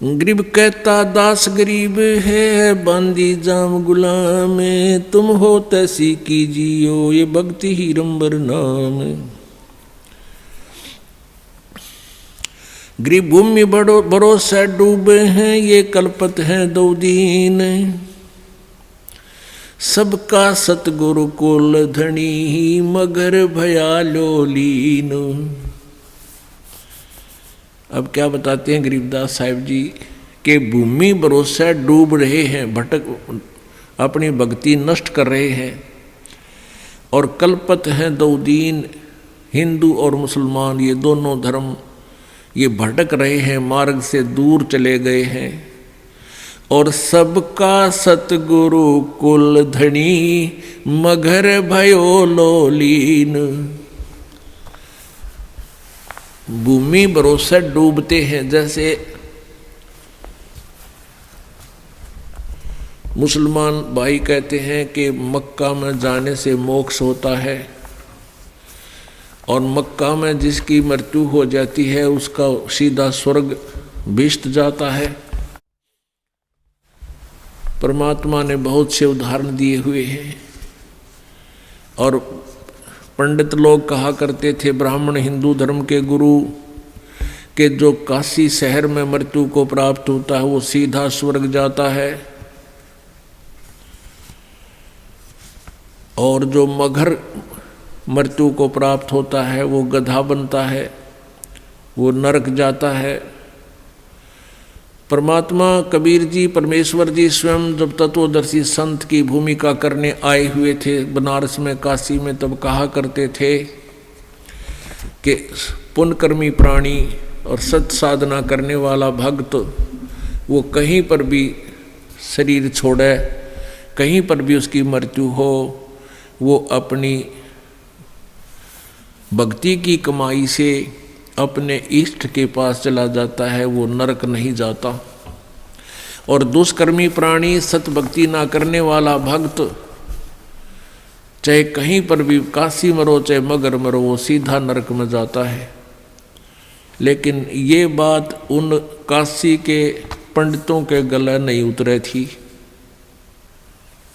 गरीब कहता दास गरीब है, बांदी जाम गुलाम, तुम हो तैसी कीजियो ये भक्ति ही रंबर नाम। गरीब भूमि बड़ो भरोसा डूबे हैं, ये कल्पत हैं दो दीन, सबका सतगुरु कुल धनी, मगर भयालो लीन। अब क्या बताते हैं गरीबदास साहिब जी के भूमि भरोसा डूब रहे हैं, भटक अपनी भक्ति नष्ट कर रहे हैं, और कल्पत हैं दो दीन, हिंदू और मुसलमान ये दोनों धर्म ये भटक रहे हैं, मार्ग से दूर चले गए हैं, और सबका सतगुरु कुल धनी, मगर भयो लोलीन। भूमि भरोसा डूबते हैं, जैसे मुसलमान भाई कहते हैं कि मक्का में जाने से मोक्ष होता है, और मक्का में जिसकी मृत्यु हो जाती है उसका सीधा स्वर्ग भिष्ट जाता है। परमात्मा ने बहुत से उदाहरण दिए हुए हैं, और पंडित लोग कहा करते थे, ब्राह्मण हिंदू धर्म के गुरु के जो काशी शहर में मृत्यु को प्राप्त होता है वो सीधा स्वर्ग जाता है, और जो मगर मृत्यु को प्राप्त होता है वो गधा बनता है, वो नरक जाता है। परमात्मा कबीर जी परमेश्वर जी स्वयं जब तत्वदर्शी संत की भूमिका करने आए हुए थे बनारस में काशी में, तब कहा करते थे कि पुण्यकर्मी प्राणी और सत साधना करने वाला भक्त वो कहीं पर भी शरीर छोड़े, कहीं पर भी उसकी मृत्यु हो, वो अपनी भक्ति की कमाई से अपने इष्ट के पास चला जाता है, वो नरक नहीं जाता। और दुष्कर्मी प्राणी सत भक्ति ना करने वाला भक्त चाहे कहीं पर भी काशी मरो चाहे मगर मरो वो सीधा नरक में जाता है। लेकिन ये बात उन काशी के पंडितों के गले नहीं उतरे थी।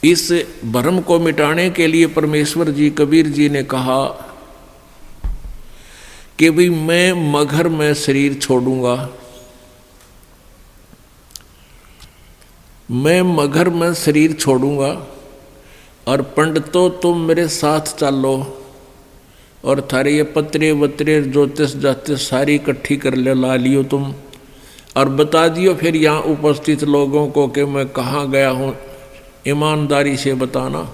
इस भ्रम को मिटाने के लिए परमेश्वर जी कबीर जी ने कहा कि भाई मैं मगर में शरीर छोड़ूंगा, मैं मगर में शरीर छोड़ूंगा, और पंडितों तुम मेरे साथ चलो, और थारे ये पत्रे वत्रे ज्योतिष जातिष सारी इकट्ठी कर ला लियो तुम, और बता दियो फिर यहाँ उपस्थित लोगों को कि मैं कहाँ गया हूँ, ईमानदारी से बताना।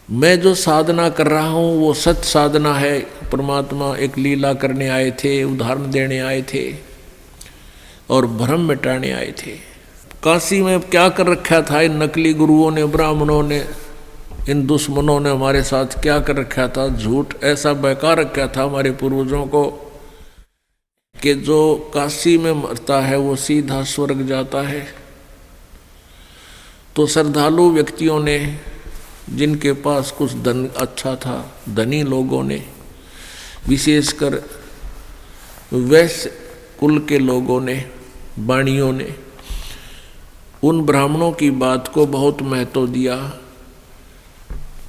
मैं जो साधना कर रहा हूँ वो सत साधना है। परमात्मा एक लीला करने आए थे, उदाहरण देने आए थे और भ्रम मिटाने आए थे। काशी में क्या कर रखा था इन नकली गुरुओं ने, ब्राह्मणों ने, इन दुश्मनों ने हमारे साथ क्या कर रखा था? झूठ ऐसा बहका रखा था हमारे पूर्वजों को कि जो काशी में मरता है वो सीधा स्वर्ग जाता है। तो श्रद्धालु व्यक्तियों ने, जिनके पास कुछ धन अच्छा था, धनी लोगों ने, विशेषकर वैश्य कुल के लोगों ने, वाणियों ने, उन ब्राह्मणों की बात को बहुत महत्व दिया।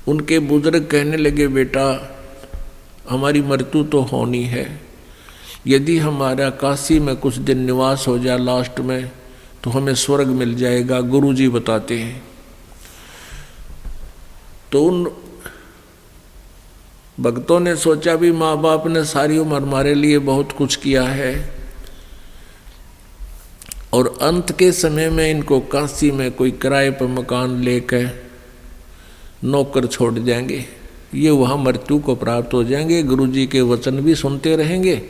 उनके बुजुर्ग कहने लगे, बेटा हमारी मृत्यु तो होनी है, यदि हमारा काशी में कुछ दिन निवास हो जाए लास्ट में तो हमें स्वर्ग मिल जाएगा, गुरुजी बताते हैं। तो उन भक्तों ने सोचा भी माँ बाप ने सारी उम्र हमारे लिए बहुत कुछ किया है, और अंत के समय में इनको काशी में कोई किराए पर मकान लेकर नौकर छोड़ जाएंगे, ये वहाँ मृत्यु को प्राप्त हो जाएंगे, गुरुजी के वचन भी सुनते रहेंगे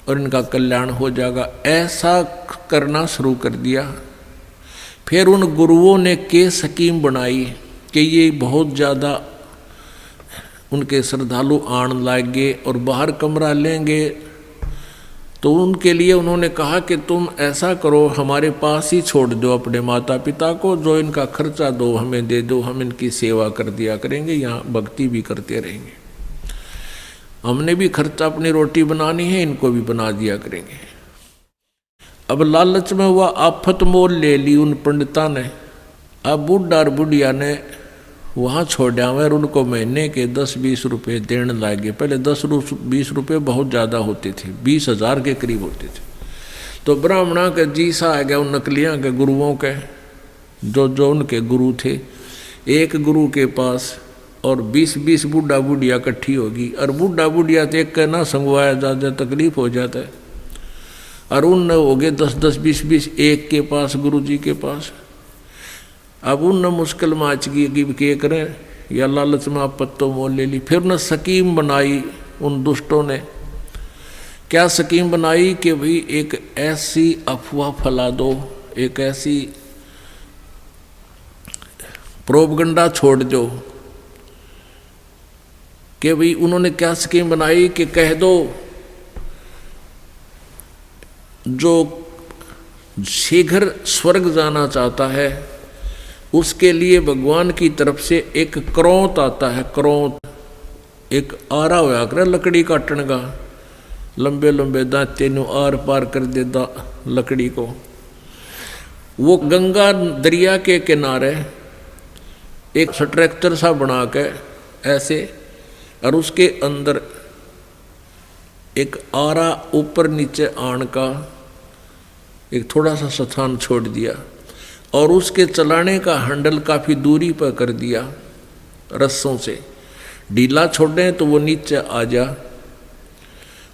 और इनका कल्याण हो जाएगा। ऐसा करना शुरू कर दिया। फिर उन गुरुओं ने के स्कीम बनाई कि ये बहुत ज़्यादा उनके श्रद्धालु आने लागे और बाहर कमरा लेंगे। तो उनके लिए उन्होंने कहा कि तुम ऐसा करो, हमारे पास ही छोड़ दो अपने माता पिता को, जो इनका खर्चा दो हमें दे दो, हम इनकी सेवा कर दिया करेंगे, यहाँ भक्ति भी करते रहेंगे। हमने भी खर्चा अपनी रोटी बनानी है, इनको भी बना दिया करेंगे। अब लालच में हुआ आफत मोल ले ली उन पंडिता ने। अब बुढ़ा और बुढ़िया ने वहाँ छोड़ा और उनको महीने के 10-20 रुपये देने लगे। पहले 10-20 रुपये बहुत ज़्यादा होते थे, 20,000 के करीब होते थे। तो ब्राह्मणा के जी सा आ गया उन नकलियाँ के गुरुओं के, जो उनके गुरु थे। एक गुरु के पास और 20-20 बूढ़ा बुढ़िया इकट्ठी होगी, और बूढ़ा बुढ़िया तो एक ना संगवाया ज़्यादा तकलीफ हो जाता है। और उन हो गए 10-10, 20-20 एक के पास, गुरु जी के पास। अब उन मुश्किल माच की के करें, या लालच में आप पत्तों मोल ले ली। फिर उन्हें स्कीम बनाई उन दुष्टों ने। क्या स्कीम बनाई कि भाई एक ऐसी अफवाह फैला दो, एक ऐसी प्रोपगंडा छोड़ दो कि भाई उन्होंने क्या स्कीम बनाई कि कह दो जो शीघ्र स्वर्ग जाना चाहता है उसके लिए भगवान की तरफ से एक क्रोंत आता है। क्रोंत एक आरा होया करे लकड़ी काटने का, लंबे लंबे दांते नु आर पार कर देता लकड़ी को। वो गंगा दरिया के किनारे एक स्ट्रक्चर सा बना के ऐसे, और उसके अंदर एक आरा ऊपर नीचे आन का एक थोड़ा सा स्थान छोड़ दिया, और उसके चलाने का हैंडल काफ़ी दूरी पर कर दिया रस्सों से। ढीला छोड़े तो वो नीचे आ जा,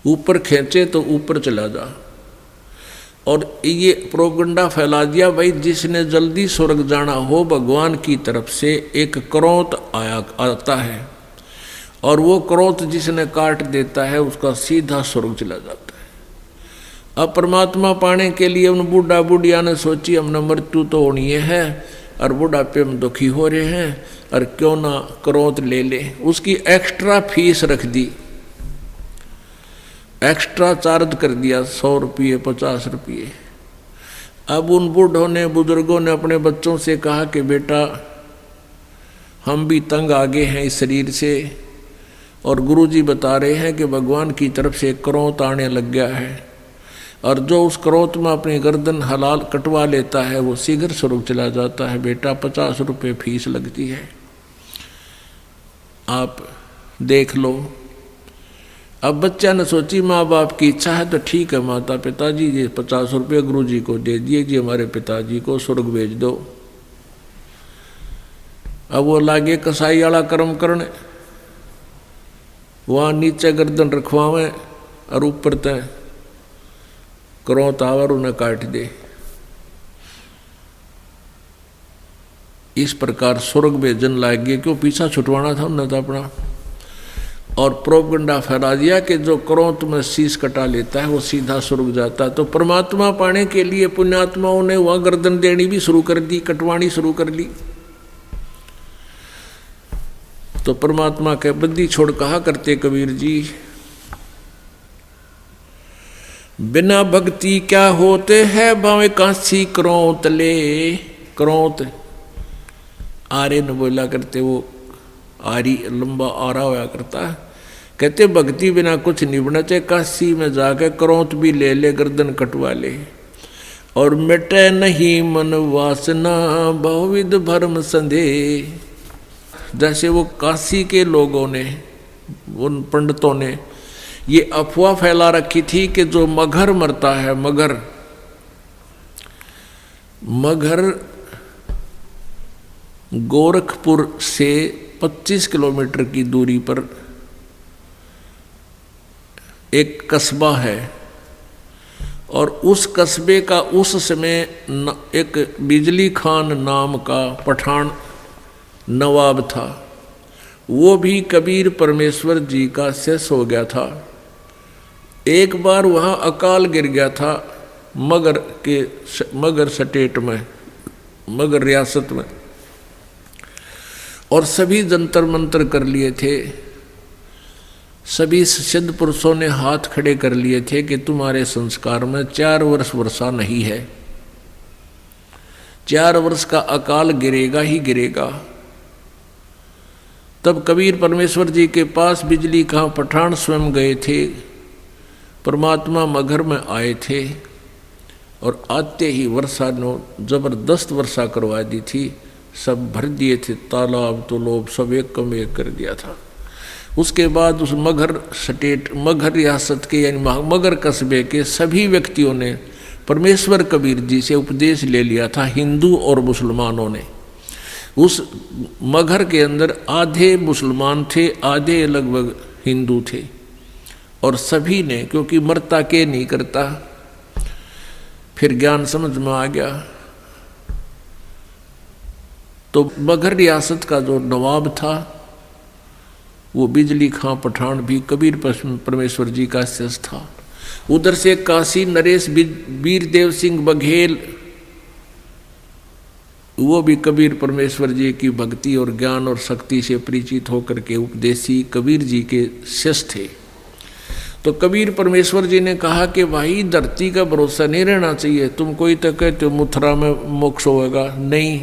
ऊपर खींचे तो ऊपर चला जा। और ये प्रोपगंडा फैला दिया भाई जिसने जल्दी स्वर्ग जाना हो भगवान की तरफ से एक क्रोंत आता है, और वो क्रोंत जिसने काट देता है उसका सीधा स्वर्ग चला जाता है। अब परमात्मा पाने के लिए उन बूढ़ा बुढ़िया ने सोची हमने मृत्यु तो होनी है, और बुढ़ापे में दुखी हो रहे हैं, और क्यों ना क्रोंत ले ले। उसकी एक्स्ट्रा फीस रख दी, एक्स्ट्रा चार्ज कर दिया 100 रुपये 50 रुपये। अब उन बूढ़ों ने बुजुर्गों ने अपने बच्चों से कहा कि बेटा हम भी तंग आ गए हैं इस शरीर से, और गुरुजी बता रहे हैं कि भगवान की तरफ से क्रोंत आने लग गया है, और जो उस क्रोंत में अपनी गर्दन हलाल कटवा लेता है वो शीघ्र स्वर्ग चला जाता है। बेटा 50 रुपये फीस लगती है, आप देख लो। अब बच्चा ने सोची माँ बाप की इच्छा है तो ठीक है माता पिताजी, ये 50 रुपये गुरु जी को दे दिए जी, हमारे पिताजी को स्वर्ग भेज दो। अब वो लागे कसाई वाला कर्म करने, वहाँ नीचे गर्दन रखवावें और ऊपर तय क्रोंत आवर उन्हें काट दे। इस प्रकार स्वर्ग भेजन लाग गए, क्यों पीछा छुटवाना था उन्हें तो अपना। और प्रोपगंडा फैला दिया कि जो क्रोंत में शीश कटा लेता है वो सीधा स्वर्ग जाता है। तो परमात्मा पाने के लिए पुण्यात्माओं ने वहाँ गर्दन देनी भी शुरू कर दी, कटवानी शुरू कर ली। तो परमात्मा के बद्दी छोड़ कहा करते कबीर जी, बिना भक्ति क्या होते है भावे कांसी क्रोंत ले। क्रोंत आरे न बोला करते, वो आरी लंबा आरा होया करता है। कहते भक्ति बिना कुछ नहीं बना, चाहे काशी में जाके क्रोंत भी ले ले, गर्दन कटवा ले, और मिटे नहीं मन वासना बहुविध भरम संदेह। जैसे वो काशी के लोगों ने, उन पंडितों ने ये अफवाह फैला रखी थी कि जो मगर मरता है, मगर गोरखपुर से 25 किलोमीटर की दूरी पर एक कस्बा है, और उस कस्बे का उस समय एक बिजली खान नाम का पठान नवाब था। वो भी कबीर परमेश्वर जी का शिष्य हो गया था। एक बार वहाँ अकाल गिर गया था मगर स्टेट में, मगर रियासत में, और सभी जंतर मंतर कर लिए थे। सभी सिद्ध पुरुषों ने हाथ खड़े कर लिए थे कि तुम्हारे संस्कार में 4 वर्ष वर्षा नहीं है, 4 वर्ष का अकाल गिरेगा ही गिरेगा। तब कबीर परमेश्वर जी के पास बिजली खां पठान स्वयं गए थे। परमात्मा मगर में आए थे और आते ही वर्षा ने जबरदस्त वर्षा करवा दी थी। सब भर दिए थे, तालाब तालाब सब एक कम एक कर दिया था। उसके बाद उस मगहर रियासत के यानी मगहर कस्बे के सभी व्यक्तियों ने परमेश्वर कबीर जी से उपदेश ले लिया था। हिंदू और मुसलमानों ने, उस मगहर के अंदर आधे मुसलमान थे, आधे लगभग हिंदू थे, और सभी ने, क्योंकि मरता के नहीं करता, फिर ज्ञान समझ में आ गया। तो मगहर रियासत का जो नवाब था वो बिजली खां पठान भी कबीर परमेश्वर जी का शिष्य था। उधर से काशी नरेश वीरदेव सिंह बघेल, वो भी कबीर परमेश्वर जी की भक्ति और ज्ञान और शक्ति से परिचित होकर के उपदेशी कबीर जी के शिष्य थे। तो कबीर परमेश्वर जी ने कहा कि भाई धरती का भरोसा नहीं रहना चाहिए। तुम कोई तो कहते हो मथुरा में मोक्ष होगा, नहीं।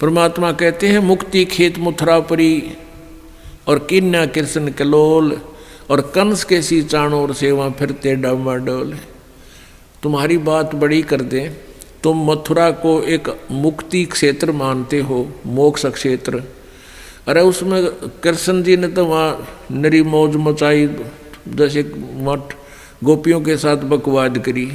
परमात्मा कहते हैं मुक्ति खेत मथुरा परी और किन्या कृष्ण कलोल और कंस के सी चाणोर सेवा फिरते डामाडोल। तुम्हारी बात बड़ी कर दें, तुम मथुरा को एक मुक्ति क्षेत्र मानते हो, मोक्ष क्षेत्र। अरे उसमें कृष्ण जी ने तो वहाँ नरी मौज मचाई, जैसे मठ गोपियों के साथ बकवाद करी,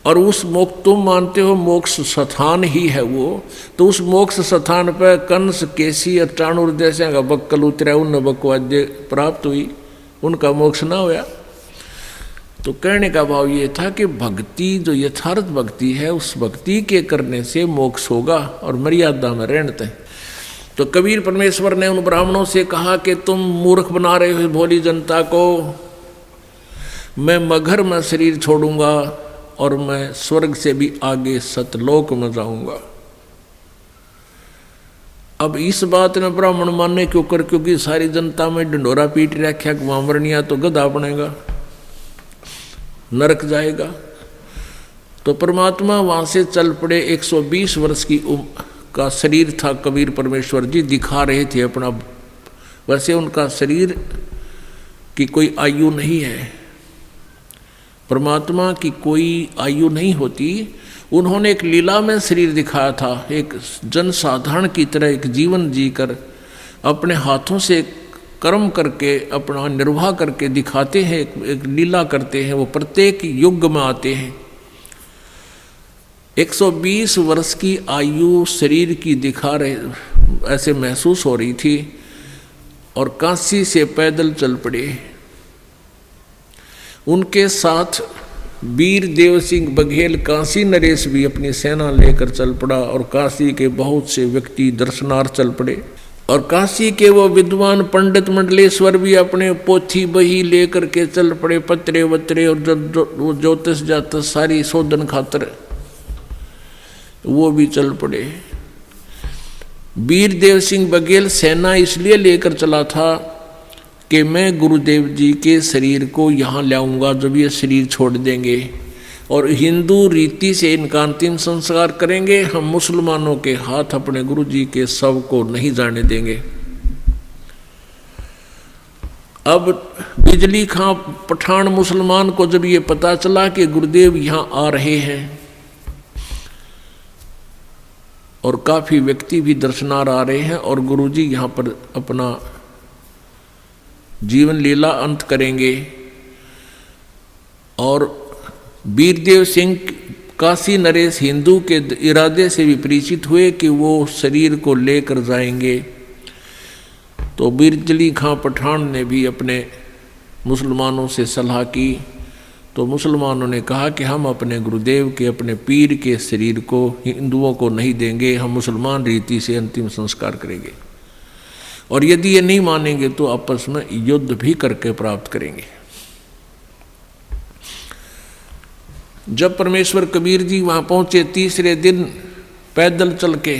और उस मोक्ष तुम मानते हो मोक्ष स्थान ही है वो, तो उस मोक्ष स्थान पर कंस केसी और चाणूर जैसे का बक्कल उतरा, उन बकवाद प्राप्त हुई, उनका मोक्ष ना होया। तो कहने का भाव ये था कि भक्ति जो यथार्थ भक्ति है, उस भक्ति के करने से मोक्ष होगा और मर्यादा में रहते हैं। तो कबीर परमेश्वर ने उन ब्राह्मणों से कहा कि तुम मूर्ख बना रहे हो भोली जनता को, मैं मगहर में शरीर छोड़ूंगा और मैं स्वर्ग से भी आगे सतलोक में जाऊंगा। अब इस बात ने ब्राह्मण मानने क्यों कर, क्योंकि सारी जनता में ढंडोरा पीट रखा कि वहां मरनिया तो गधा बनेगा, नरक जाएगा। तो परमात्मा वहां से चल पड़े। 120 वर्ष की का शरीर था, कबीर परमेश्वर जी दिखा रहे थे अपना। वैसे उनका शरीर की कोई आयु नहीं है, परमात्मा की कोई आयु नहीं होती। उन्होंने एक लीला में शरीर दिखाया था, एक जनसाधारण की तरह एक जीवन जीकर अपने हाथों से कर्म करके अपना निर्वाह करके दिखाते हैं, एक लीला करते हैं। वो प्रत्येक युग में आते हैं। 120 वर्ष की आयु शरीर की दिखा रहे, ऐसे महसूस हो रही थी, और काशी से पैदल चल पड़े। उनके साथ वीरदेव सिंह बघेल काशी नरेश भी अपनी सेना लेकर चल पड़ा, और काशी के बहुत से व्यक्ति दर्शनार्थ चल पड़े। और काशी के वो विद्वान पंडित मंडलेश्वर भी अपने पोथी बही लेकर के चल पड़े, पत्रे वत्रे और ज्योतिष जातस सारी शोधन खातर वो भी चल पड़े। वीरदेव सिंह बघेल सेना इसलिए लेकर चला था कि मैं गुरुदेव जी के शरीर को यहाँ लाऊंगा जब ये शरीर छोड़ देंगे, और हिंदू रीति से इनका अंतिम संस्कार करेंगे। हम मुसलमानों के हाथ अपने गुरु जी के शव को नहीं जाने देंगे। अब बिजली खां पठान मुसलमान को जब ये पता चला कि गुरुदेव यहाँ आ रहे हैं, और काफी व्यक्ति भी दर्शनार्थ आ रहे हैं, और गुरुजी यहाँ पर अपना जीवन लीला अंत करेंगे, और वीरदेव सिंह काशी नरेश हिंदू के इरादे से भी परिचित हुए कि वो शरीर को लेकर जाएंगे। तो बिजली खां पठान ने भी अपने मुसलमानों से सलाह की। तो मुसलमानों ने कहा कि हम अपने गुरुदेव के, अपने पीर के शरीर को हिंदुओं को नहीं देंगे, हम मुसलमान रीति से अंतिम संस्कार करेंगे, और यदि ये नहीं मानेंगे तो आपस में युद्ध भी करके प्राप्त करेंगे। जब परमेश्वर कबीर जी वहाँ पहुँचे तीसरे दिन पैदल चल के,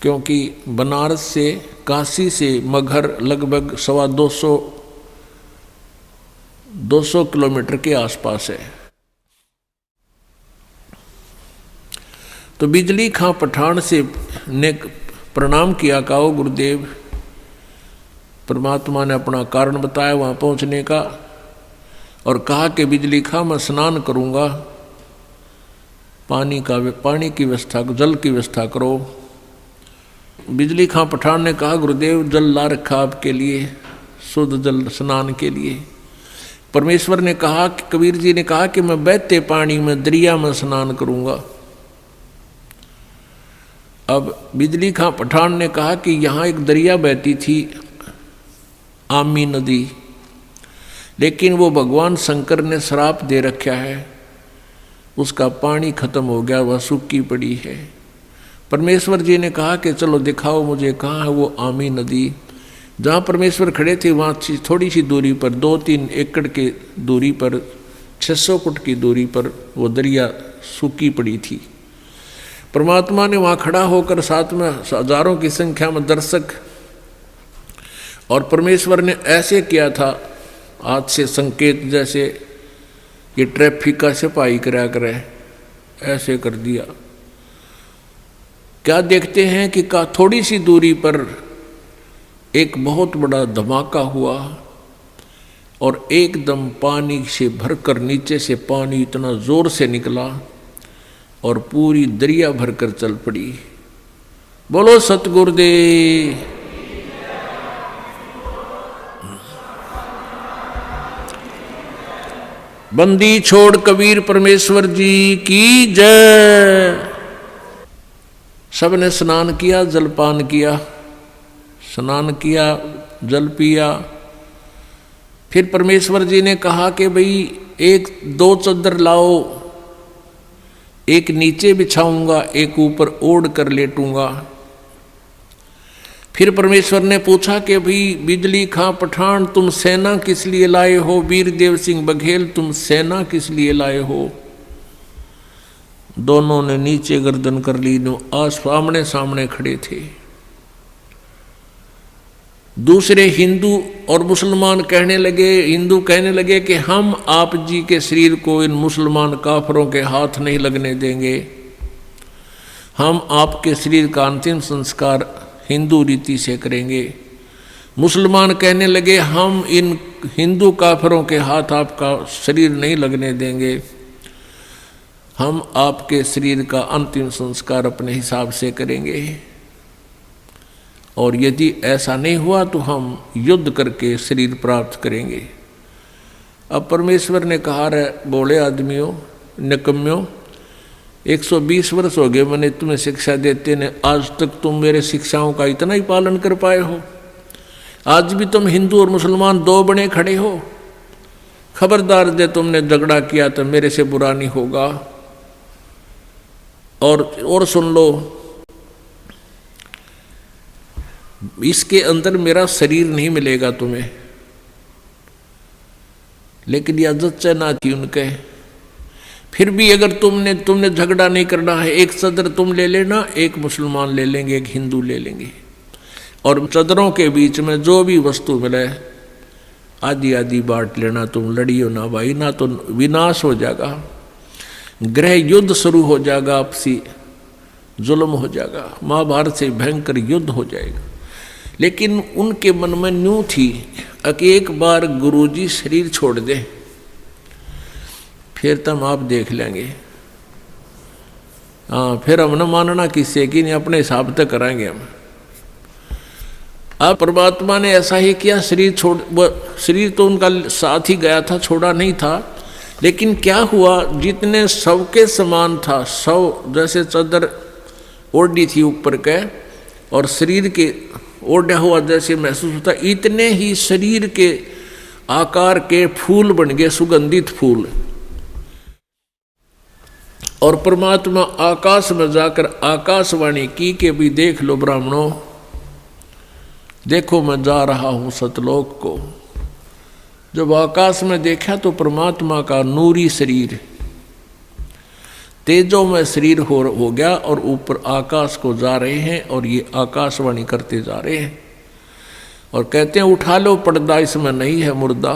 क्योंकि बनारस से काशी से मगहर लगभग 200 किलोमीटर के आसपास है। तो बिजली खां पठान से ने प्रणाम किया, कहो गुरुदेव। परमात्मा ने अपना कारण बताया वहाँ पहुँचने का और कहा कि बिजली खां मैं स्नान करूँगा, पानी की व्यवस्था, जल की व्यवस्था करो। बिजली खां पठान ने कहा गुरुदेव जल ला रखा आपके लिए, शुद्ध जल स्नान के लिए। परमेश्वर ने कहा कि कबीर जी ने कहा कि मैं बहते पानी में दरिया में स्नान करूँगा। अब बिजली खां पठान ने कहा कि यहाँ एक दरिया बहती थी, आमी नदी, लेकिन वो भगवान शंकर ने श्राप दे रखा है, उसका पानी खत्म हो गया, वह सूखी पड़ी है। परमेश्वर जी ने कहा कि चलो दिखाओ मुझे कहाँ है वो आमी नदी। जहाँ परमेश्वर खड़े थे वहाँ थोड़ी सी दूरी पर, 2-3 एकड़ की दूरी पर, 600 फुट की दूरी पर वो दरिया सूखी पड़ी थी। परमात्मा ने वहाँ खड़ा होकर साथ में हजारों की संख्या में दर्शक, और परमेश्वर ने ऐसे किया था हाथ से संकेत, जैसे ये ट्रैफिक का सिपाही करा करे, ऐसे कर दिया। क्या देखते हैं कि थोड़ी सी दूरी पर एक बहुत बड़ा धमाका हुआ और एकदम पानी से भरकर नीचे से पानी इतना जोर से निकला और पूरी दरिया भरकर चल पड़ी। बोलो सतगुरुदेव। बंदी छोड़ कबीर परमेश्वर जी की जय। सबने स्नान किया, जलपान किया, स्नान किया, जल पिया। फिर परमेश्वर जी ने कहा कि भाई 1-2 चादर लाओ, एक नीचे बिछाऊंगा, एक ऊपर ओढ़ कर लेटूंगा। फिर परमेश्वर ने पूछा कि भाई बिजली खां पठान तुम सेना किस लिए लाए हो, वीर देव सिंह बघेल तुम सेना किस लिए लाए हो। दोनों ने नीचे गर्दन कर ली, आमने सामने खड़े थे। दूसरे हिंदू और मुसलमान कहने लगे, हिंदू कहने लगे कि हम आप जी के शरीर को इन मुसलमान काफरों के हाथ नहीं लगने देंगे, हम आपके शरीर का अंतिम संस्कार हिंदू रीति से करेंगे। मुसलमान कहने लगे हम इन हिंदू काफरों के हाथ आपका शरीर नहीं लगने देंगे, हम आपके शरीर का अंतिम संस्कार अपने हिसाब से करेंगे, और यदि ऐसा नहीं हुआ तो हम युद्ध करके शरीर प्राप्त करेंगे। अब परमेश्वर ने कहा रे बोले आदमियों, निकम्यों, 120 वर्ष हो गए मैंने तुम्हें शिक्षा देते ने, आज तक तुम मेरे शिक्षाओं का इतना ही पालन कर पाए हो। आज भी तुम हिंदू और मुसलमान 2 बने खड़े हो। खबरदार दे तुमने झगड़ा किया तो मेरे से बुरा नहीं होगा। और सुन लो, इसके अंदर मेरा शरीर नहीं मिलेगा तुम्हें। लेकिन यह इज्जत ना थी उनके। फिर भी अगर तुमने झगड़ा नहीं करना है, एक सदर तुम ले लेना, एक मुसलमान ले लेंगे, एक हिंदू ले लेंगे, और सदरों के बीच में जो भी वस्तु मिले आधी आधी बांट लेना। तुम लड़ियो ना भाई, ना तो विनाश हो जाएगा, गृह युद्ध शुरू हो जाएगा, आपसी जुल्म हो जाएगा, महाभारत से भयंकर युद्ध हो जाएगा। लेकिन उनके मन में न्यू थी कि एक बार गुरुजी शरीर छोड़ दे फिर तुम आप देख लेंगे। हाँ, फिर हम न मानना किससे कि नहीं, अपने हिसाब तक कराएंगे हम। अब परमात्मा ने ऐसा ही किया, शरीर तो उनका साथ ही गया था, छोड़ा नहीं था। लेकिन क्या हुआ, जितने सबके समान था, सब जैसे चादर ओढ़ी थी ऊपर के और शरीर के ओढ़ा हुआ जैसे महसूस होता, इतने ही शरीर के आकार के फूल बन गए, सुगंधित फूल। और परमात्मा आकाश में जाकर आकाशवाणी की कि भी देख लो ब्राह्मणों, देखो मैं जा रहा हूं सतलोक को। जब आकाश में देखा तो परमात्मा का नूरी शरीर तेजों में शरीर हो गया और ऊपर आकाश को जा रहे हैं, और ये आकाशवाणी करते जा रहे हैं और कहते हैं उठा लो पर्दा, इसमें नहीं है मुर्दा।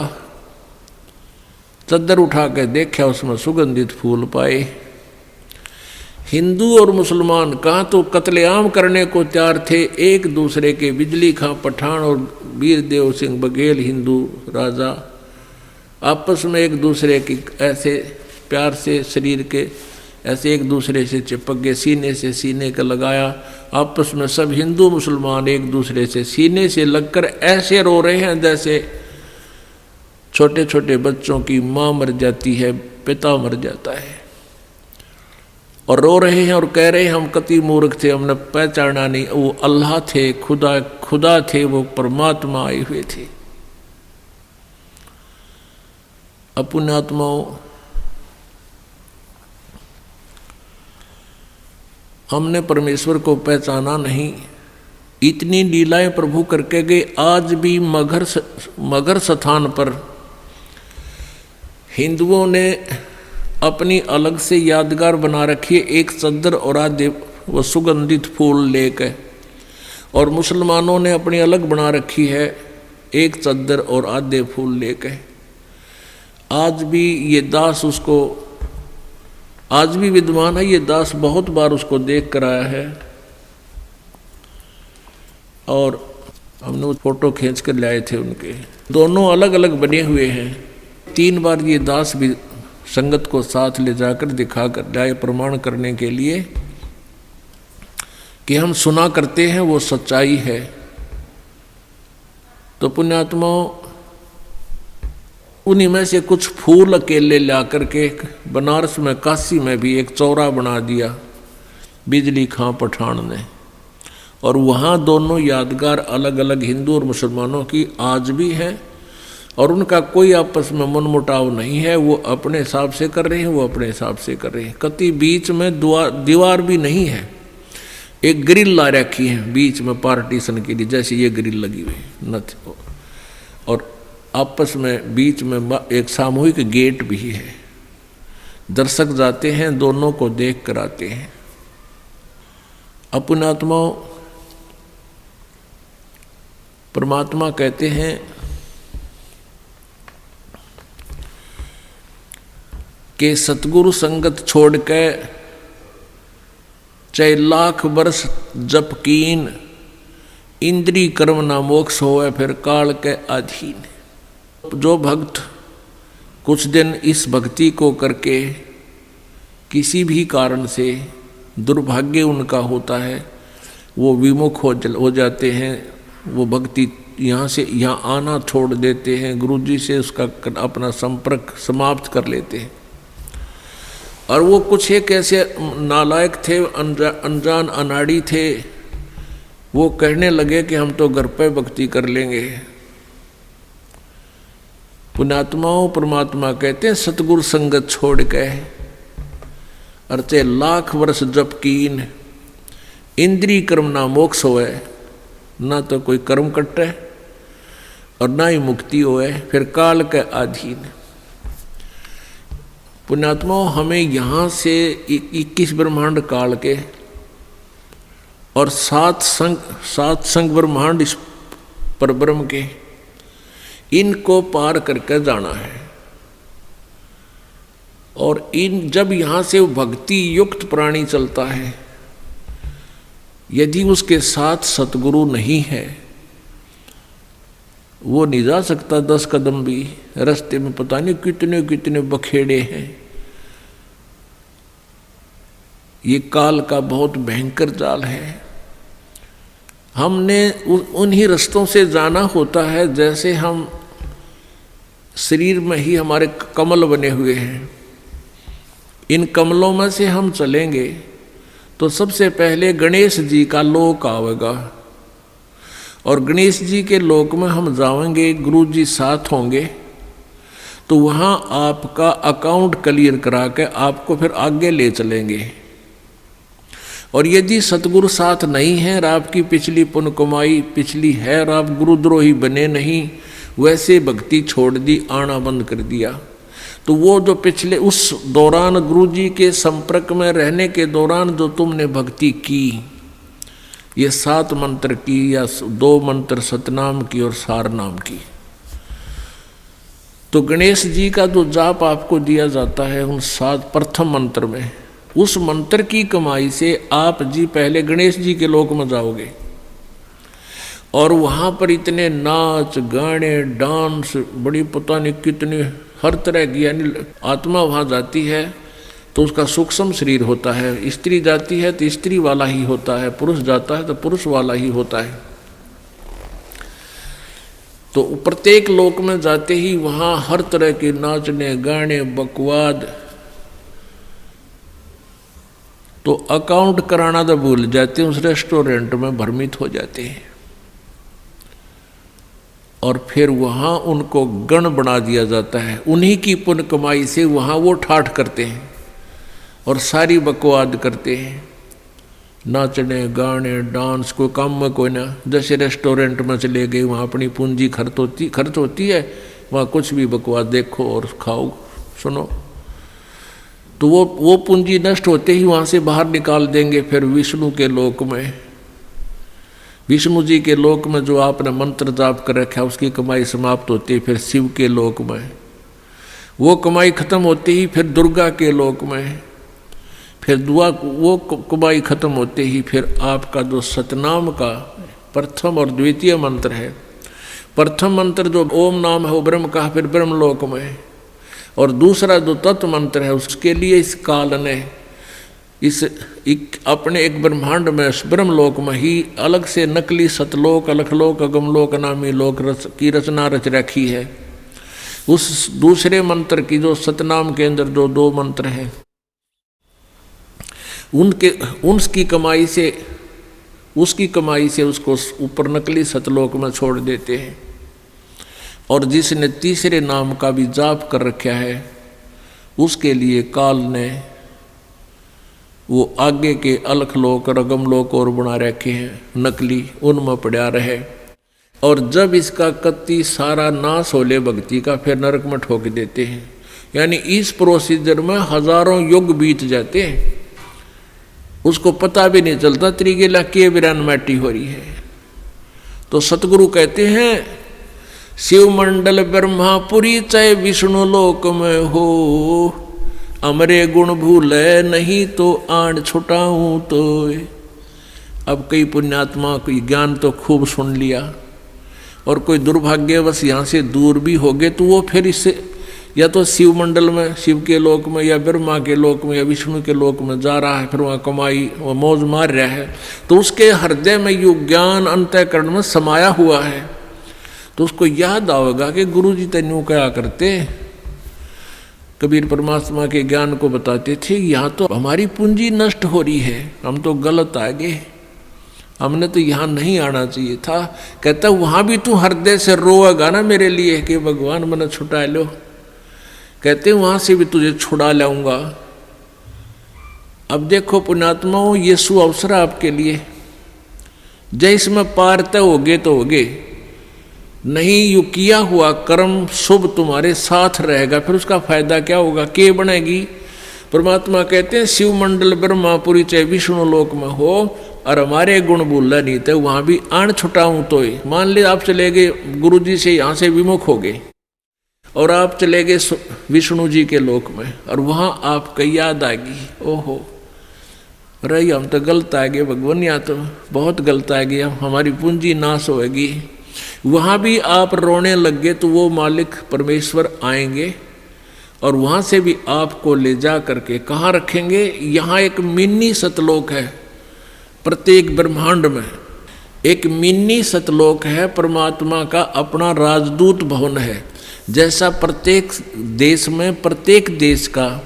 चद्दर उठा के देखा, उसमें सुगंधित फूल पाए। हिंदू और मुसलमान कहाँ तो कत्लेआम करने को तैयार थे, एक दूसरे के बिजली खां पठान और वीर देव सिंह बघेल हिंदू राजा आपस में एक दूसरे की ऐसे प्यार से शरीर के ऐसे एक दूसरे से चिपक गए, सीने से सीने का लगाया, आपस में सब हिंदू मुसलमान एक दूसरे से सीने से लगकर ऐसे रो रहे हैं जैसे छोटे छोटे बच्चों की माँ मर जाती है, पिता मर जाता है, और रो रहे हैं और कह रहे हैं हम कति मूर्ख थे, हमने पहचाना नहीं, वो अल्लाह थे, खुदा थे, वो परमात्मा आए हुए थे। अपुण्यात्माओं, हमने परमेश्वर को पहचाना नहीं, इतनी लीलाएं प्रभु करके गए। आज भी मगर स्थान पर हिंदुओं ने अपनी अलग से यादगार बना रखी है, एक चद्दर और आधे वो सुगंधित फूल लेकर, और मुसलमानों ने अपनी अलग बना रखी है, एक चद्दर और आधे फूल लेकर। आज भी ये दास उसको आज भी विद्वान है, ये दास बहुत बार उसको देख कर आया है, और हमने वो फोटो खींच कर लाए थे उनके, दोनों अलग अलग बने हुए हैं। 3 बार ये दास भी संगत को साथ ले जाकर दिखा कर लाए, प्रमाण करने के लिए कि हम सुना करते हैं वो सच्चाई है। तो पुण्यात्माओं, उन्हीं में से कुछ फूल अकेले ला करके बनारस में, काशी में भी एक चौरा बना दिया बिजली खां पठान ने, और वहाँ दोनों यादगार अलग अलग हिंदू और मुसलमानों की आज भी हैं, और उनका कोई आपस में मनमुटाव नहीं है, वो अपने हिसाब से कर रहे हैं, वो अपने हिसाब से कर रहे हैं। कति बीच में दीवार भी नहीं है, एक ग्रिल ला रखी है बीच में पार्टीशन के लिए, जैसे ये ग्रिल लगी हुई न, और आपस में बीच में एक सामूहिक गेट भी है, दर्शक जाते हैं, दोनों को देख कर आते हैं। अपुण्यात्माओं, परमात्मा कहते हैं कि सतगुरु संगत छोड़ के चाहे लाख वर्ष जप कीन, इंद्री कर्म ना मोक्ष होए फिर काल के अधीन। जो भक्त कुछ दिन इस भक्ति को करके किसी भी कारण से दुर्भाग्य उनका होता है, वो विमुख हो जाते हैं, वो भक्ति यहाँ से यहाँ आना छोड़ देते हैं, गुरुजी से उसका अपना संपर्क समाप्त कर लेते हैं। और वो कुछ एक ऐसे नालायक थे, अनजान अनाड़ी थे, वो कहने लगे कि हम तो घर पे भक्ति कर लेंगे। पुण्यात्माओं, परमात्मा कहते हैं सतगुरु संगत छोड़ के अर्चे लाख वर्ष जप कीन, इंद्री कर्म ना मोक्ष होए, ना तो कोई कर्म कटे और ना ही मुक्ति होए, फिर काल के अधीन। पुण्यात्माओं, हमें यहाँ से 21 ब्रह्मांड काल के और 7 संग ब्रह्मांड इस परब्रह्म के, इनको पार करके जाना है। और जब यहाँ से भक्ति युक्त प्राणी चलता है, यदि उसके साथ सतगुरु नहीं है, वो नहीं जा सकता 10 कदम भी। रास्ते में पता नहीं कितने कितने बखेड़े हैं। ये काल का बहुत भयंकर जाल है। हमने उन्हीं रास्तों से जाना होता है, जैसे हम शरीर में ही हमारे कमल बने हुए हैं, इन कमलों में से हम चलेंगे तो सबसे पहले गणेश जी का लोक आवेगा, और गणेश जी के लोक में हम जाएंगे, गुरु जी साथ होंगे, तो वहाँ आपका अकाउंट क्लियर करा के आपको फिर आगे ले चलेंगे। और यदि सतगुरु साथ नहीं है और आपकी पिछली पुण्य कमाई पिछली है और आप गुरुद्रोही बने नहीं, वैसे भक्ति छोड़ दी, आना बंद कर दिया, तो वो जो पिछले उस दौरान गुरु जी के संपर्क में रहने के दौरान जो तुमने भक्ति की, ये 7 मंत्र की या 2 मंत्र सतनाम की और सार नाम की, तो गणेश जी का जो जाप आपको दिया जाता है उन 7 प्रथम मंत्र में उस मंत्र की कमाई से आप जी पहले गणेश जी के लोक में जाओगे और वहाँ पर इतने नाच गाने डांस बड़ी पता नहीं कितने हर तरह की, यानी आत्मा वहाँ जाती है तो उसका सूक्ष्म शरीर होता है, स्त्री जाती है तो स्त्री वाला ही होता है, पुरुष जाता है तो पुरुष वाला ही होता है। तो प्रत्येक लोक में जाते ही वहाँ हर तरह के नाचने गाने बकवाद, तो अकाउंट कराना तो भूल जाते हैं, उस रेस्टोरेंट में भ्रमित हो जाते हैं और फिर वहाँ उनको गण बना दिया जाता है। उन्हीं की पुण्य कमाई से वहाँ वो ठाठ करते हैं और सारी बकवाद करते हैं, नाचने गाने डांस, कोई काम में कोई ना। जैसे रेस्टोरेंट में चले गए, वहाँ अपनी पूंजी खर्च होती है, वहाँ कुछ भी बकवाद देखो और खाओ सुनो, तो वो पूंजी नष्ट होते ही वहाँ से बाहर निकाल देंगे। फिर विष्णु के लोक में, विष्णु जी के लोक में जो आपने मंत्र जाप कर रखा है उसकी कमाई समाप्त होती है। फिर शिव के लोक में वो कमाई खत्म होती ही फिर दुर्गा के लोक में, फिर वो कमाई खत्म होते ही फिर आपका जो सतनाम का प्रथम और द्वितीय मंत्र है, प्रथम मंत्र जो ओम नाम है वो ब्रह्म का, फिर ब्रह्म लोक में, और दूसरा जो तत्व मंत्र है उसके लिए इस काल ने अपने एक ब्रह्मांड में ब्रह्मलोक में ही अलग से नकली सतलोक अलखलोक अगमलोक नामी लोक की रचना रच रखी है। उस दूसरे मंत्र की जो सतनाम के अंदर जो दो मंत्र हैं उसकी कमाई से उसको ऊपर नकली सतलोक में छोड़ देते हैं। और जिसने तीसरे नाम का भी जाप कर रखा है उसके लिए काल ने वो आगे के अलखलोक और अगमलोक और बना रखे हैं नकली, उनमें पड़ा रहे। और जब इसका कत्ती सारा नाश होले भक्ति का, फिर नरक में ठोक देते हैं। यानी इस प्रोसीजर में हजारों युग बीत जाते हैं, उसको पता भी नहीं चलता त्रिगेला के विरान माटी हो रही है। तो सतगुरु कहते हैं शिव मंडल ब्रह्मापुरी चाहे विष्णु लोक में हो, अमरे गुण भूले नहीं तो आण छुटाऊं तो। अब कई पुण्यात्मा कोई ज्ञान तो खूब सुन लिया और कोई दुर्भाग्यवश यहाँ से दूर भी हो गए, तो वो फिर इससे या तो शिव मंडल में, शिव के लोक में, या ब्रह्मा के लोक में, या विष्णु के लोक में जा रहा है, फिर वहाँ कमाई वह मौज मार रहा है। तो उसके हृदय में यो ज्ञान अंतःकरण में समाया हुआ है, तो उसको याद आएगा कि गुरु जी तेन्यू क्या करते। कबीर परमात्मा के ज्ञान को बताते थे, यहाँ तो हमारी पूंजी नष्ट हो रही है, हम तो गलत आ गए, हमने तो यहाँ नहीं आना चाहिए था। कहता वहाँ भी तू हृदय से रोएगा ना मेरे लिए कि भगवान मैंने छुटा लो, कहते वहाँ से भी तुझे छुड़ा लाऊंगा। अब देखो पुण्यात्माओं, ये सु अवसर आपके लिए, जय इसमें पार तय होगे तो होगे, नहीं यू किया हुआ कर्म शुभ तुम्हारे साथ रहेगा, फिर उसका फायदा क्या होगा, के बनेगी। परमात्मा कहते हैं शिव मंडल ब्रह्मापुरी चाहे विष्णु लोक में हो और हमारे गुण भूलना नहीं थे, वहां भी आण छुटाऊं तो ही। मान ले आप चले गए गुरु जी से, यहाँ से विमुख हो गए और आप चले गए विष्णु जी के लोक में, और वहां आपकी याद आ गई, ओहो रही हम तो गलत आ गए भगवान, यहाँ तो बहुत गलत आ गया, हमारी पूंजी नाश होगी। वहाँ भी आप रोने लग गए तो वो मालिक परमेश्वर आएंगे और वहाँ से भी आपको ले जा करके कहाँ रखेंगे। यहाँ एक मिनी सतलोक है, प्रत्येक ब्रह्मांड में एक मिनी सतलोक है, परमात्मा का अपना राजदूत भवन है। जैसा प्रत्येक देश में प्रत्येक देश का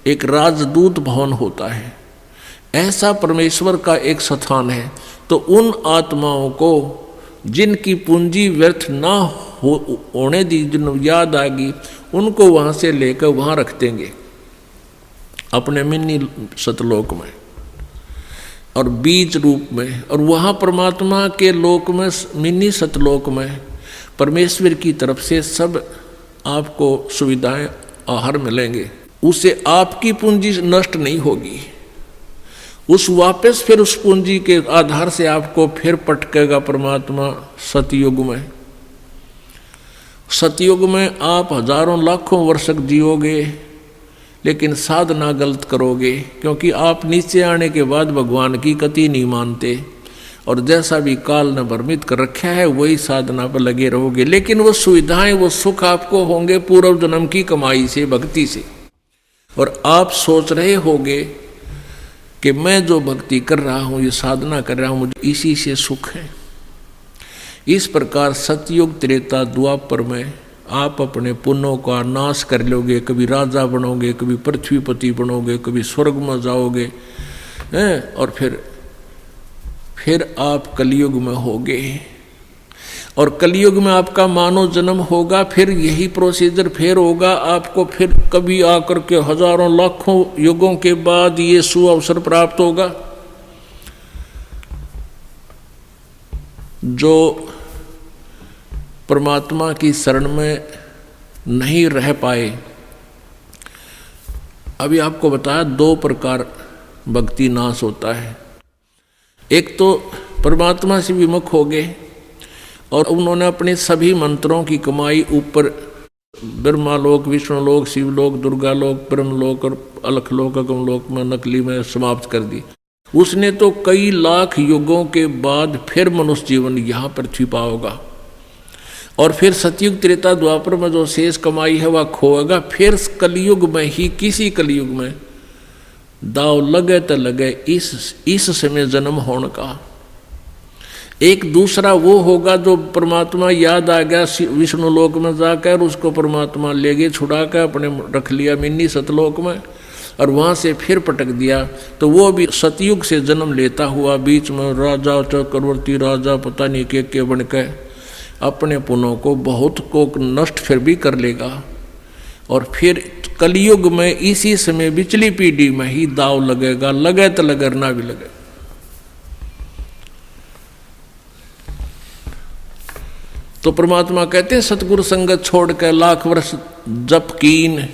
एक राजदूत भवन होता है, ऐसा परमेश्वर का एक स्थान है। तो उन आत्माओं को जिनकी पूंजी व्यर्थ ना होने दी, जिन याद आ गई, उनको वहाँ से लेकर वहाँ रख देंगे अपने मिनी सतलोक में और बीज रूप में। और वहाँ परमात्मा के लोक में, मिनी सतलोक में परमेश्वर की तरफ से सब आपको सुविधाएं आहार मिलेंगे, उससे आपकी पूंजी नष्ट नहीं होगी। उस वापस फिर उस पूंजी के आधार से आपको फिर पटकेगा परमात्मा सतयुग में। सतयुग में आप हजारों लाखों वर्ष जियोगे, लेकिन साधना गलत करोगे, क्योंकि आप नीचे आने के बाद भगवान की कति नहीं मानते, और जैसा भी काल ने भ्रमित कर रखा है वही साधना पर लगे रहोगे। लेकिन वो सुविधाएं, वो सुख आपको होंगे पूर्व जन्म की कमाई से, भक्ति से। और आप सोच रहे होगे कि मैं जो भक्ति कर रहा हूँ, ये साधना कर रहा हूँ, मुझे इसी से सुख है। इस प्रकार सतयुग त्रेता द्वापर में आप अपने पुण्यों का नाश कर लोगे, कभी राजा बनोगे, कभी पृथ्वीपति बनोगे, कभी स्वर्ग में जाओगे, और फिर आप कलयुग में होगे। और कलयुग में आपका मानव जन्म होगा, फिर यही प्रोसीजर फिर होगा आपको, फिर कभी आकर के हजारों लाखों युगों के बाद ये सुअवसर प्राप्त होगा। जो परमात्मा की शरण में नहीं रह पाए, अभी आपको बताया 2 प्रकार भक्ति नाश होता है। एक तो परमात्मा से विमुख हो गए और उन्होंने अपने सभी मंत्रों की कमाई ऊपर ब्रह्मालोक, विष्णुलोक, शिवलोक, दुर्गालोक, ब्रह्मलोक और अलखलोक, अगमलोक में, नकली में समाप्त कर दी। उसने तो कई लाख युगों के बाद फिर मनुष्य जीवन यहाँ पृथ्वी पाओगा, और फिर सतयुग त्रेता द्वापर में जो शेष कमाई है वह खोएगा। फिर कलयुग में ही, किसी कलयुग में दाव लगे तो लगे इस समय जन्म होने का। एक दूसरा वो होगा जो परमात्मा याद आ गया विष्णु लोक में जाकर, उसको परमात्मा ले गए छुड़ा कर, अपने रख लिया मिन्नी सतलोक में, और वहाँ से फिर पटक दिया। तो वो भी सतयुग से जन्म लेता हुआ बीच में राजा, चक्रवर्ती राजा, पता नहीं के बन के अपने पुण्यों को बहुत को नष्ट फिर भी कर लेगा। और फिर कलयुग में इसी समय बिचली पीढ़ी में ही दाव लगेगा, लगे तो लगे, ना भी लगे। तो परमात्मा कहते हैं सतगुरु संगत छोड़ कर लाख वर्ष जप कीन,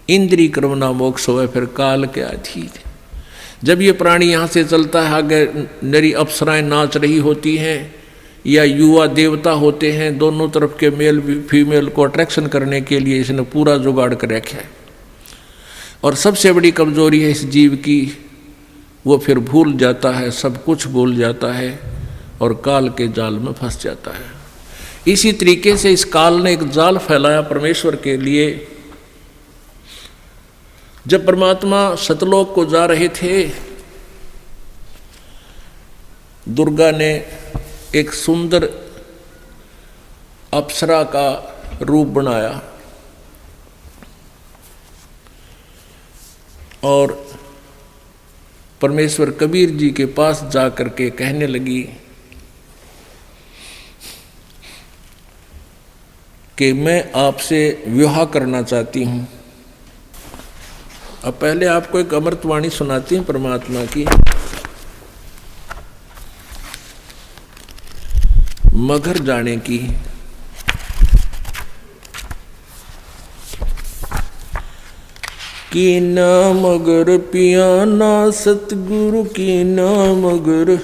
इंद्री क्रम ना मोक्ष होए फिर काल के अधीन। जब ये प्राणी यहाँ से चलता है, आगे नरी अप्सराएं नाच रही होती हैं या युवा देवता होते हैं, दोनों तरफ के मेल फीमेल को अट्रैक्शन करने के लिए इसने पूरा जुगाड़ कर रखा है। और सबसे बड़ी कमजोरी है इस जीव की, वो फिर भूल जाता है, सब कुछ भूल जाता है और काल के जाल में फंस जाता है। इसी तरीके से इस काल ने एक जाल फैलाया परमेश्वर के लिए। जब परमात्मा सतलोक को जा रहे थे, दुर्गा ने एक सुंदर अप्सरा का रूप बनाया और परमेश्वर कबीर जी के पास जाकर के कहने लगी कि मैं आपसे विवाह करना चाहती हूँ। अब पहले आपको एक अमृतवाणी सुनाती हूँ परमात्मा की। मगर जाने की। की ना मगर पियाना सतगुरु की ना मगर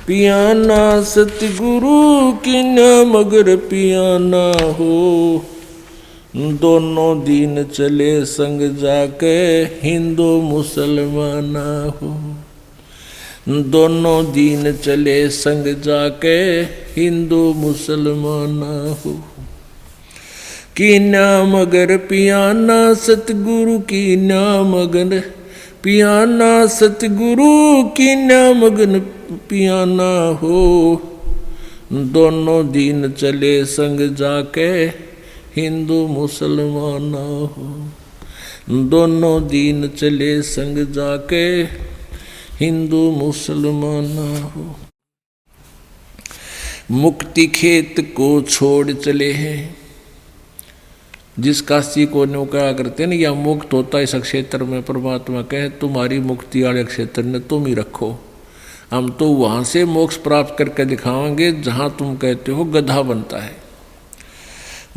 पियाना सतगुरु की ना मगर पियाना हो। दोनों दिन चले संग जाके हिंदू मुसलमाना हो। दोनों दिन चले संग जाके हिंदू मुसलमाना हो। की ना मगर पियाना सतगुरु की ना मगर पियाना सतगुरु की ना मगन पियाना हो। दोनों दिन चले संग जाके हिंदू मुसलमाना हो। दोनों दिन चले संग जाके हिंदू मुसलमाना हो। मुक्ति खेत को छोड़ चले हैं। जिस काशी को नौका करते हैं ना, या मुक्त होता है इस क्षेत्र में, परमात्मा कहे तुम्हारी मुक्ति वाले क्षेत्र ने तुम ही रखो, हम तो वहाँ से मोक्ष प्राप्त करके दिखाएंगे जहाँ तुम कहते हो गधा बनता है।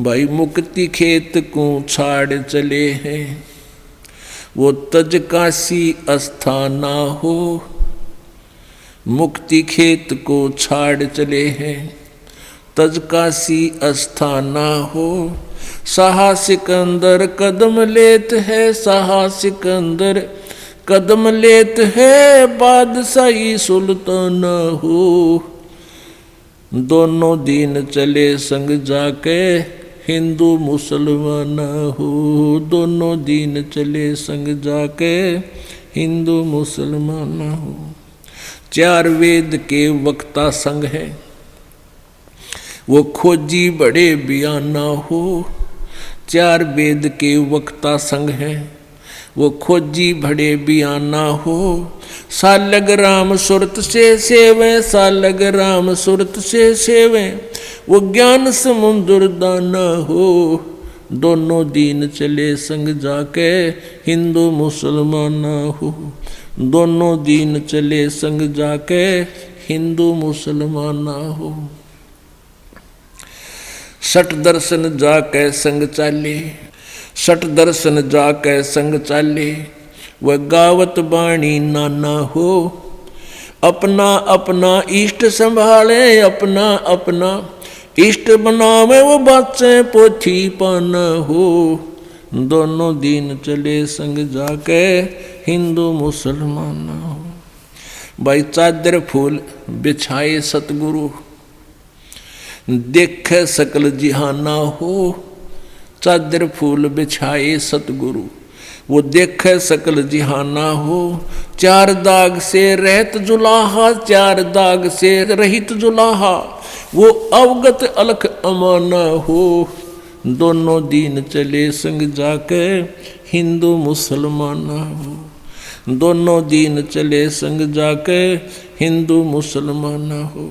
भाई मुक्ति खेत को छाड़ चले हैं, वो तज काशी अस्थाना हो। मुक्ति खेत को छाड़ चले हैं, तज काशी अस्थाना हो। साहसिक अंदर कदम लेत है, साहसिक अंदर कदम लेत है, बादशाही सुल्तान हो। दोनों दीन चले संग जाके, हिंदू मुसलमान हो। दोनों दीन चले संग जाके, हिंदू मुसलमान हो। चार वेद के वक्ता संग है, वो खोजी बड़े बयाना हो। चार वेद के वक्ता संग है, वो खोजी बड़े बयाना हो। सालग राम सुरत से सेवे, सालग राम सुरत से सेवे, वो ज्ञान समुद्र दाना हो। दोनों दीन चले संग जाके, हिंदू मुसलमान हो। दोनों दीन चले संग जाके, हिंदू मुसलमान हो। सठ दर्शन जाके संग चाले, सठ दर्शन जाके संग चाले, वह गावत बाणी नाना हो। अपना अपना इष्ट संभाले, अपना अपना इष्ट बनावे, वो बाचे पोथी पाना हो। दोनों दीन चले संग जाके, हिंदू मुसलमान हो। भाई चादर फूल बिछाए सतगुरु, देखे सकल जिहाना हो। चादर फूल बिछाए सतगुरु, वो देखे सकल जिहाना हो। चार दाग से रहत जुलाहा, चार दाग से रहित जुलाहा, वो अवगत अलख अमाना हो। दोनों दीन चले संग जाके, हिंदू मुसलमान हो। दोनों दीन चले संग जाके, हिंदू मुसलमान हो।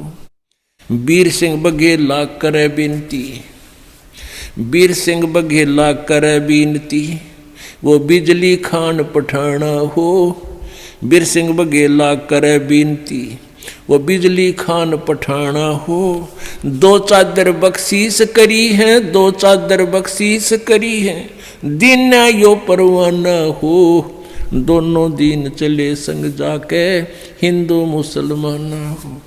वीर सिंह बघेला करे बिनती, वीर सिंह बघेला करे बिनती, वो बिजली खान पठाना हो। वीर सिंह बघेला करे बिनती, वो बिजली खान पठाना हो। दो चादर बख्शीश करी है, दो चादर बख्शीश करी है, दिन यो परवाना हो। दोनों दीन चले संग जाके, हिंदू मुसलमान हो।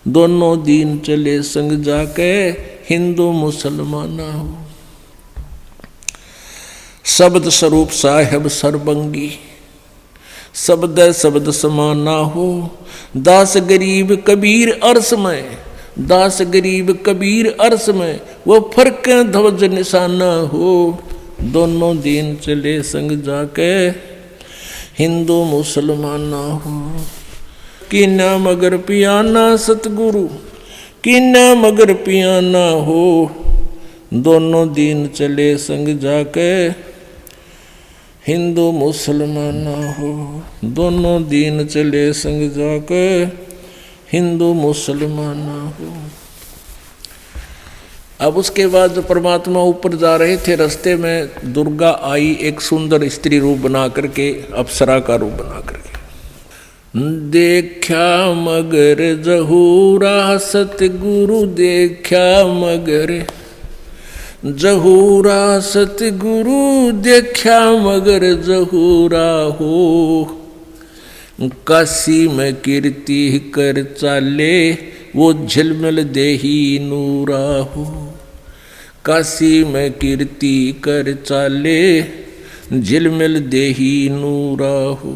दोनों दीन चले संग जाके, हिंदू मुसलमान हो। शब्द स्वरूप साहेब सर्वंगी, शब्द शब्द समाना हो। दास गरीब कबीर अरस में, दास गरीब कबीर अरस में, वो फर्क ध्वज निशाना हो। दोनों दीन चले संग जाके, हिंदू मुसलमान हो। कीना मगर पियाना सतगुरु, कीना मगर पियाना हो। दोनों दीन चले संग जाके, हिंदू मुसलमान हो। दोनों दीन चले संग जाके, हिंदू मुसलमान हो। अब उसके बाद जो परमात्मा ऊपर जा रहे थे, रास्ते में दुर्गा आई, एक सुंदर स्त्री रूप बना करके, अप्सरा का रूप बना करके। देखा मगर जहूरा सतगुरु, देखा मगर जहूरा सतगुरु, देखा मगर जहूरा हो। काशी में कीर्ति कर चाले, वो झिलमिल देही नूरा हो। काशी में कीर्ति कर चाले, झिलमिल देही नूरा हो।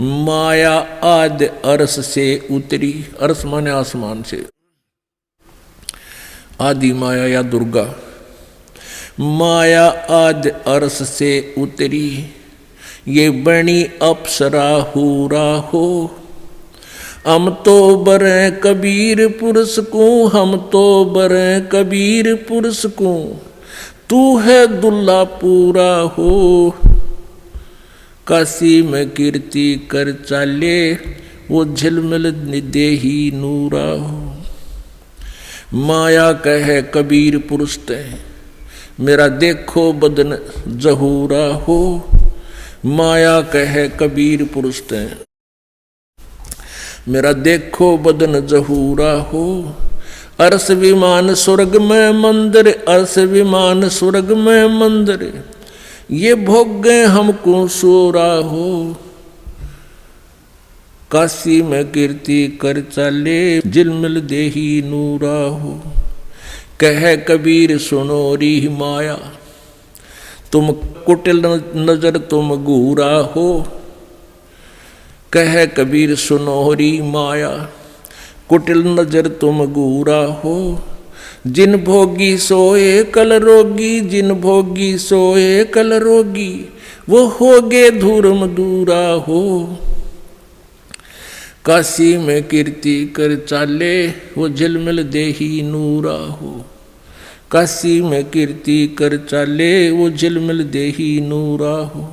माया आद अरस से उतरी, अरस माने आसमान से, आदि माया या दुर्गा। माया आद अरस से उतरी, ये बनी अप्सरा हूरा हो। हम तो बरे कबीर पुरुष को, हम तो बरे कबीर पुरुष को, तू है दुल्ला पूरा हो। काशी में कीर्ति कर चाले, वो झिलमिल देही नूरा हो। माया कहे कबीर पुरुष ते, मेरा देखो बदन जहूरा हो। माया कहे कबीर पुरुष ते, मेरा देखो बदन जहूरा हो। अरस विमान स्वर्ग में मंदिर, अरस विमान स्वर्ग में मंदिर, ये भोग गए हमको सोरा हो। काशी में कीर्ति कर चाले, झिलमिल देही नूरा हो। कह कबीर सुनो री माया, तुम कुटिल नजर तुम घूरा हो। कह कबीर सुनो री माया, कुटिल नजर तुम घूरा हो। जिन भोगी सोए कल रोगी, जिन भोगी सोए कल रोगी, वो होगे धूर्म दूरा हो। काशी में कीर्ति कर चाले, वो झिलमिल देही नूरा हो। काशी में कीर्ति कर चाले, वो झिलमिल देही नूरा हो।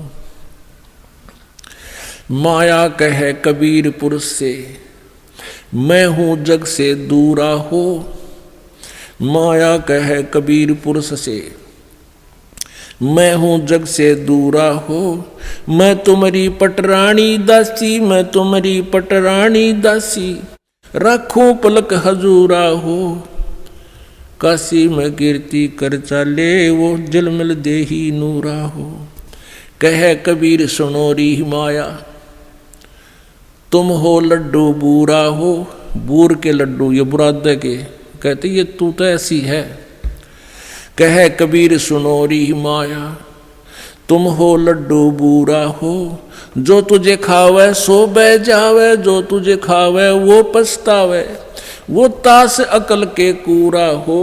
माया कहे कबीर पुरुष से, मैं हूँ जग से दूरा हो। माया कहे कबीर पुरुष से, मैं हूँ जग से दूरा हो। मैं तुम्हारी पटरानी दासी, मैं तुम्हारी पटरानी दासी, रखूं पलक हजूरा हो। काशी में कीर्ति कर चाले, वो झिलमिल देही नूरा हो। कह कबीर सुनो री माया, तुम हो लड्डू बूरा हो। बूर के लड्डू, ये बुरादे के, कहते ये तू तो ऐसी है। कह कबीर सुनो री माया, तुम हो लड्डू बूरा हो। जो तुझे खावे सो बह जावे, जो तुझे खावे वो पछतावे। वो तास अकल के कूरा हो।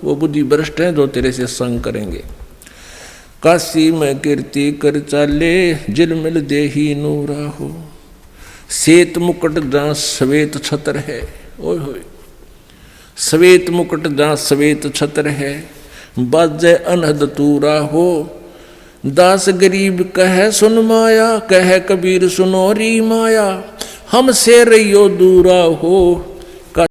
वो बुद्धि भ्रष्ट है जो तेरे से संग करेंगे। काशी में कीर्ति कर चाले, झिलमिल देही नूरा हो। श्वेत मुकुट जहाँ श्वेत छत्र है, ओए होए, श्वेत मुकुट जहाँ श्वेत छत्र है। बाजे अनहद तूरा हो। दास गरीब कहे सुन माया, कहे कबीर सुनो री माया, हमसे रहियो दूरा हो।